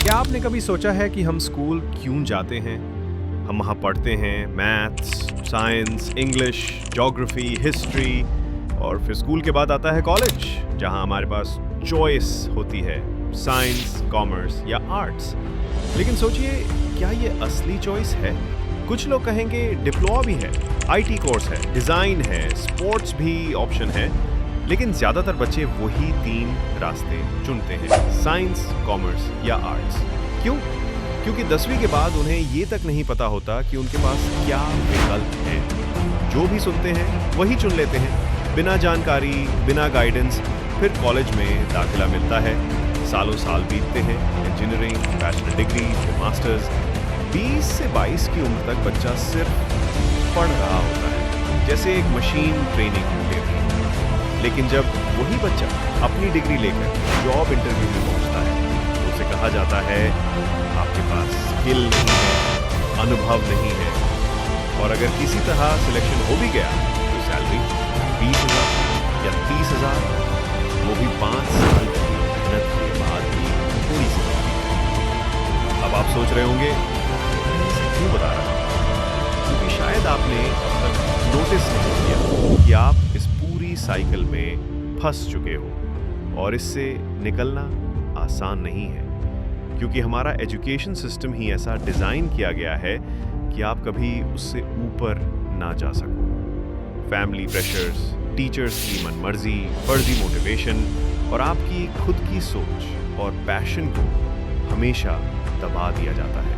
क्या आपने कभी सोचा है कि हम स्कूल क्यों जाते हैं? हम वहाँ पढ़ते हैं maths, science, English, geography, history और फिर स्कूल के बाद आता है कॉलेज, जहाँ हमारे पास चॉइस होती है, साइंस, कॉमर्स या आर्ट्स। लेकिन सोचिए, क्या ये असली चॉइस है? कुछ लोग कहेंगे डिप्लोमा भी है, आईटी कोर्स है, डिज़ाइन है, स्पोर्ट्स भी ऑप्शन है, लेकिन ज़्यादातर बच्चे वही 3 रास्ते चुनते हैं, साइंस, कॉमर्स या आर्ट्स। क्यों? क्योंकि 10वीं के बाद उन्हें ये तक नहीं पता होता कि उनके पास क्या विकल्प हैं। जो भी सुनते हैं वही चुन लेते हैं, बिना जानकारी, बिना गाइडेंस। फिर कॉलेज में दाखिला मिलता है, सालों साल बीतते हैं, इंजीनियरिंग, बैचलर डिग्री, फिर मास्टर्स। 20 से 22 की उम्र तक बच्चा सिर्फ पढ़ रहा होता है, जैसे एक मशीन ट्रेनिंग ले रही है। लेकिन जब वही बच्चा अपनी डिग्री लेकर जॉब इंटरव्यू में पहुंचता है, तो उसे कहा जाता है आपके पास स्किल नहीं है, अनुभव नहीं है, और अगर किसी तरह सिलेक्शन हो भी गया तो सैलरी 20,000 या 30,000, वो भी 5 साल की मेहनत के बाद भी थोड़ी सी मिलती है। अब आप सोच रहे होंगे मैं इसे क्यों बता रहा हूं? क्योंकि शायद आपने अब तक नोटिस नहीं किया कि आप इस पूरी साइकिल में फंस चुके हो, और इससे निकलना आसान नहीं है, क्योंकि हमारा एजुकेशन सिस्टम ही ऐसा डिज़ाइन किया गया है कि आप कभी उससे ऊपर ना जा सको। फैमिली प्रेशर्स, टीचर्स की मनमर्जी, फर्जी मोटिवेशन और आपकी खुद की सोच और पैशन को हमेशा दबा दिया जाता है।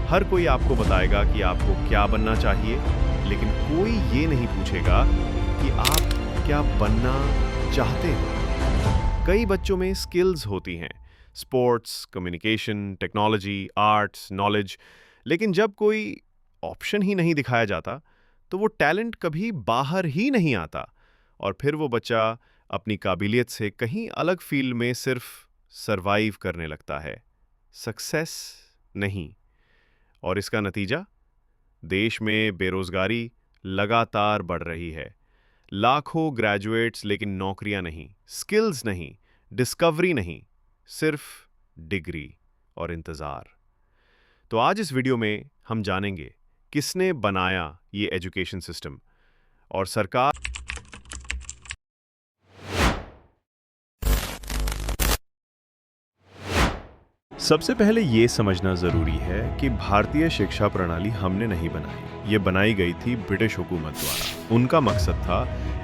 हर कोई आपको बताएगा कि आपको क्या बनना चाहिए, लेकिन कोई ये नहीं पूछेगा कि आप क्या बनना चाहते हो। कई बच्चों में स्किल्स होती हैं, sports, communication, technology, arts, knowledge, लेकिन जब कोई ऑप्शन ही नहीं दिखाया जाता, तो वो टैलेंट कभी बाहर ही नहीं आता, और फिर वो बच्चा अपनी काबिलियत से कहीं अलग फील्ड में सिर्फ सरवाइव करने लगता है, सक्सेस नहीं। और इसका नतीजा? देश में बेरोजगारी लगातार बढ़ रही है। लाखों ग्रेजुएट्स, लेकिन नौकरियां नहीं, स्किल्स नहीं, डिस्कवरी नहीं, सिर्फ डिग्री और इंतजार। तो आज इस वीडियो में हम जानेंगे किसने बनाया ये एजुकेशन सिस्टम, और सरकार। सबसे पहले ये समझना जरूरी है कि भारतीय शिक्षा प्रणाली हमने नहीं बनाई, ये बनाई गई थी ब्रिटिश हुकूमत द्वारा। उनका मकसद था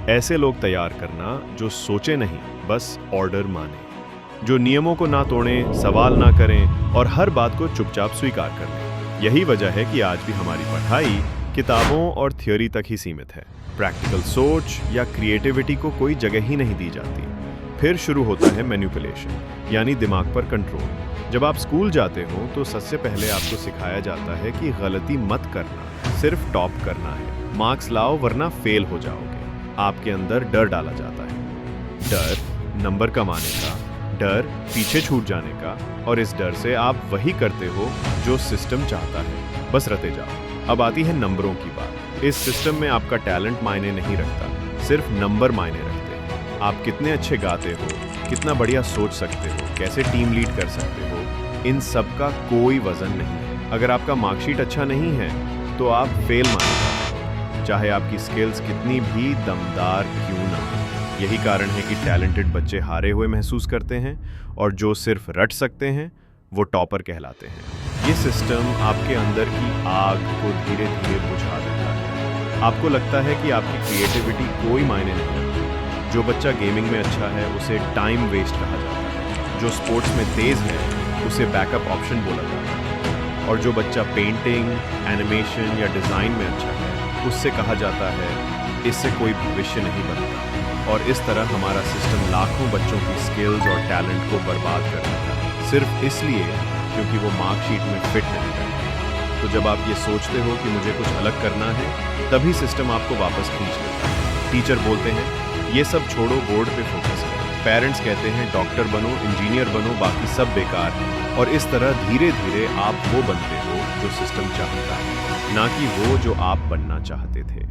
ऐसे लोग तैयार करना जो सोचे नहीं, बस ऑर्डर माने, जो नियमों को ना तोड़ें, सवाल ना करें और हर बात को चुपचाप स्वीकार कर लें। यही वजह है कि आज भी हमारी पढ़ाई किताबों और थ्योरी तक ही सीमित है। प्रैक्टिकल सोच या क्रिएटिविटी को कोई जगह ही नहीं दी जाती। फिर शुरू होता है मैनिपुलेशन, यानी दिमाग पर कंट्रोल। जब आप स्कूल जाते हो तो सबसे पहले आपको सिखाया जाता है कि गलती मत करना, सिर्फ टॉप करना है, मार्क्स लाओ वरना फेल हो जाओगे। आपके अंदर डर डाला जाता है, डर नंबर कमाने का, डर पीछे छूट जाने का, और इस डर से आप वही करते हो जो सिस्टम चाहता है, बस रटे जाओ। अब आती है नंबरों की बात। इस सिस्टम में आपका टैलेंट मायने नहीं रखता, सिर्फ नंबर मायने रखते हैं। आप कितने अच्छे गाते हो, कितना बढ़िया सोच सकते हो, कैसे टीम लीड कर सकते हो, इन सब का कोई वजन नहीं है। अगर आपका मार्कशीट अच्छा नहीं है तो आप फेल माने जाते हो, चाहे आपकी स्किल्स कितनी भी दमदार क्यों ना हो। यही कारण है कि टैलेंटेड बच्चे हारे हुए महसूस करते हैं, और जो सिर्फ रट सकते हैं वो टॉपर कहलाते हैं। ये सिस्टम आपके अंदर की आग को धीरे धीरे बुझा देता है। आपको लगता है कि आपकी क्रिएटिविटी कोई मायने नहीं रखती। जो बच्चा गेमिंग में अच्छा है उसे टाइम वेस्ट कहा जाता है, जो स्पोर्ट्स में तेज है उसे बैकअप ऑप्शन बोला जाता है, और जो बच्चा पेंटिंग, एनिमेशन या डिज़ाइन में अच्छा है उससे कहा जाता है इससे कोई भविष्य नहीं बनता। और इस तरह हमारा सिस्टम लाखों बच्चों की स्किल्स और टैलेंट को बर्बाद कर देता है, सिर्फ इसलिए क्योंकि वो मार्कशीट में फिट नहीं करते। तो जब आप ये सोचते हो कि मुझे कुछ अलग करना है, तभी सिस्टम आपको वापस खींच लेता है। टीचर बोलते हैं ये सब छोड़ो, बोर्ड पे फोकस करो। पेरेंट्स कहते हैं डॉक्टर बनो, इंजीनियर बनो, बाकी सब बेकार है। और इस तरह धीरे धीरे आप वो बनते हो जो सिस्टम चाहता है, ना कि वो जो आप बनना चाहते थे।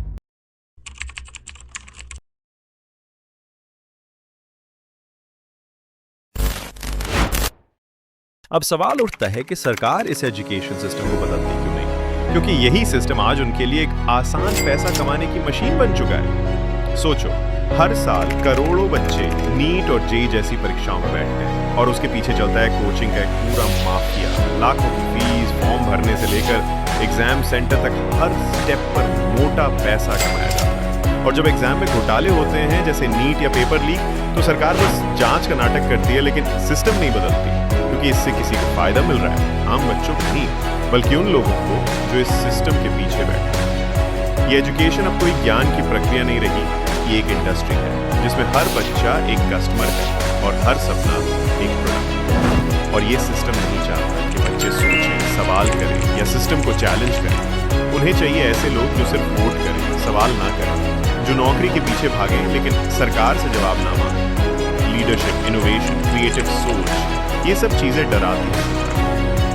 अब सवाल उठता है कि सरकार इस एजुकेशन सिस्टम को बदलती क्यों नहीं, क्योंकि यही सिस्टम आज उनके लिए एक आसान पैसा कमाने की मशीन बन चुका है। सोचो, हर साल करोड़ों बच्चे नीट और जेईई जैसी परीक्षाओं में बैठते हैं और उसके पीछे चलता है कोचिंग का एक पूरा माफिया। लाखों की फीस, फॉर्म भरने से लेकर एग्जाम सेंटर तक हर स्टेप पर मोटा पैसा कमाया जाता है। और जब एग्जाम में घोटाले होते हैं जैसे नीट या पेपर लीक, तो सरकार बस जांच का नाटक करती है, लेकिन सिस्टम नहीं बदलती, क्योंकि इससे किसी को फायदा मिल रहा है, आम बच्चों को नहीं, बल्कि उन लोगों को जो इस सिस्टम के पीछे बैठे हैं। ये एजुकेशन अब कोई ज्ञान की प्रक्रिया नहीं रही, ये एक इंडस्ट्री है जिसमें हर बच्चा एक कस्टमर है और हर सपना एक प्रोडक्ट। और ये सिस्टम नहीं चाहता कि बच्चे सोचें, सवाल करें या सिस्टम को चैलेंज करें। उन्हें चाहिए ऐसे लोग जो सिर्फ वोट करें, सवाल ना करें, जो नौकरी के पीछे भागें लेकिन सरकार से जवाब ना मांगें। लीडरशिप, इनोवेशन, क्रिएटिव सोच, ये सब चीजें डराती हैं,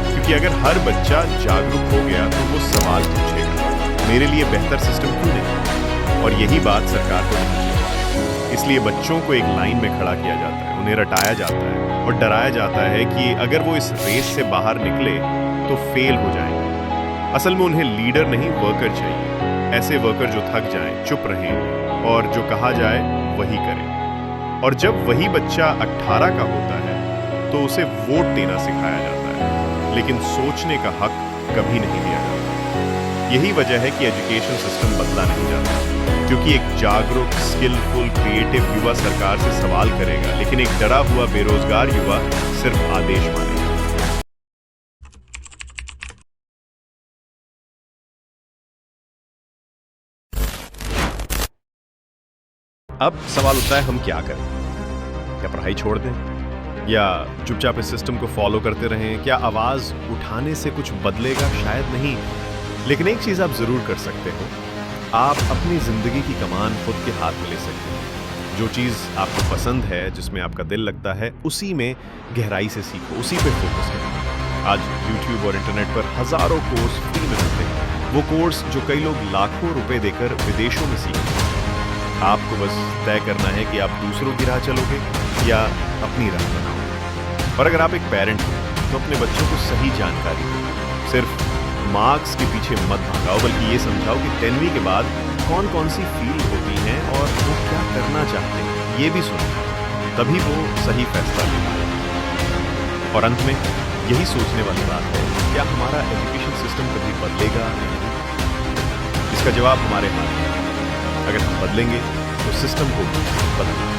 क्योंकि अगर हर बच्चा जागरूक हो गया तो वो सवाल पूछेगा, मेरे लिए बेहतर सिस्टम क्यों नहीं? और यही बात सरकार को नहीं चाहिए। इसलिए बच्चों को एक लाइन में खड़ा किया जाता है, उन्हें रटाया जाता है और डराया जाता है कि अगर वो इस रेस से बाहर निकले तो फेल हो जाएंगे। असल में उन्हें लीडर नहीं, वर्कर चाहिए। ऐसे वर्कर जो थक जाएं, चुप रहें और जो कहा जाए वही करें। और जब वही बच्चा 18 का होता है तो उसे वोट देना सिखाया जाता है, लेकिन सोचने का हक कभी नहीं दिया जाता। यही वजह है कि एजुकेशन सिस्टम बदला नहीं जाता, क्योंकि एक जागरूक, स्किलफुल, क्रिएटिव युवा सरकार से सवाल करेगा, लेकिन एक डरा हुआ बेरोजगार युवा सिर्फ आदेश मानेगा। अब सवाल उठता है, हम क्या करें? क्या पढ़ाई छोड़ दें या चुपचाप इस सिस्टम को फॉलो करते रहें? क्या आवाज उठाने से कुछ बदलेगा? शायद नहीं, लेकिन एक चीज आप जरूर कर सकते हो, आप अपनी जिंदगी की कमान खुद के हाथ में ले सकते हैं। जो चीज आपको पसंद है, जिसमें आपका दिल लगता है, उसी में गहराई से सीखो, उसी पे फोकस करो। आज YouTube और इंटरनेट पर हजारों कोर्स फ्री में मिलते हैं, वो कोर्स जो कई लोग लाखों रुपए देकर विदेशों में सीखते हैं। आपको बस तय करना है कि आप दूसरों की राह चलोगे या अपनी राह बनाओगे। और अगर आप एक पेरेंट हो तो अपने बच्चों को सही जानकारी दो। सिर्फ मार्क्स के पीछे मत भागाओ, बल्कि ये समझाओ कि 10वीं के बाद कौन कौन सी फील्ड होती हैं और वो क्या करना चाहते हैं, ये भी सुनो, तभी वो सही फैसला ले पाएंगे। और अंत में यही सोचने वाली बात है, क्या हमारा एजुकेशन सिस्टम कभी बदलेगा या नहीं? इसका जवाब हमारे हाथ में है। अगर हम बदलेंगे तो सिस्टम को बदलेंगे।